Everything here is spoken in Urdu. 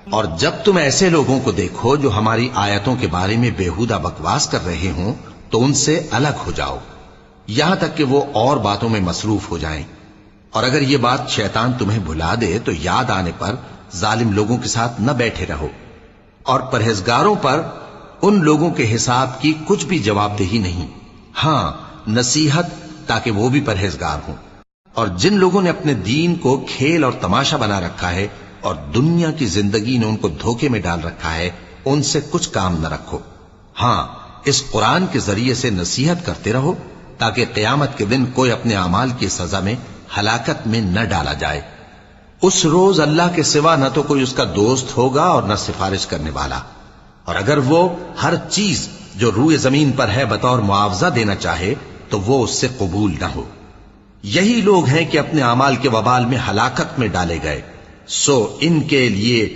اور جب تم ایسے لوگوں کو دیکھو جو ہماری آیتوں کے بارے میں بےہودہ بکواس کر رہے ہوں تو ان سے الگ ہو جاؤ، یہاں تک کہ وہ اور باتوں میں مصروف ہو جائیں۔ اور اگر یہ بات شیطان تمہیں بھلا دے تو یاد آنے پر ظالم لوگوں کے ساتھ نہ بیٹھے رہو، اور پرہیزگاروں پر ان لوگوں کے حساب کی کچھ بھی جواب دہی نہیں، ہاں نصیحت تاکہ وہ بھی پرہیزگار ہوں۔ اور جن لوگوں نے اپنے دین کو کھیل اور تماشا بنا رکھا ہے اور دنیا کی زندگی نے ان کو دھوکے میں ڈال رکھا ہے، ان سے کچھ کام نہ رکھو، ہاں اس قرآن کے ذریعے سے نصیحت کرتے رہو تاکہ قیامت کے دن کوئی اپنے اعمال کی سزا میں ہلاکت میں نہ ڈالا جائے۔ اس روز اللہ کے سوا نہ تو کوئی اس کا دوست ہوگا اور نہ سفارش کرنے والا، اور اگر وہ ہر چیز جو روئے زمین پر ہے بطور معاوضہ دینا چاہے تو وہ اس سے قبول نہ ہو۔ یہی لوگ ہیں کہ اپنے اعمال کے وبال میں ہلاکت میں ڈالے گئے، سو ان کے لیے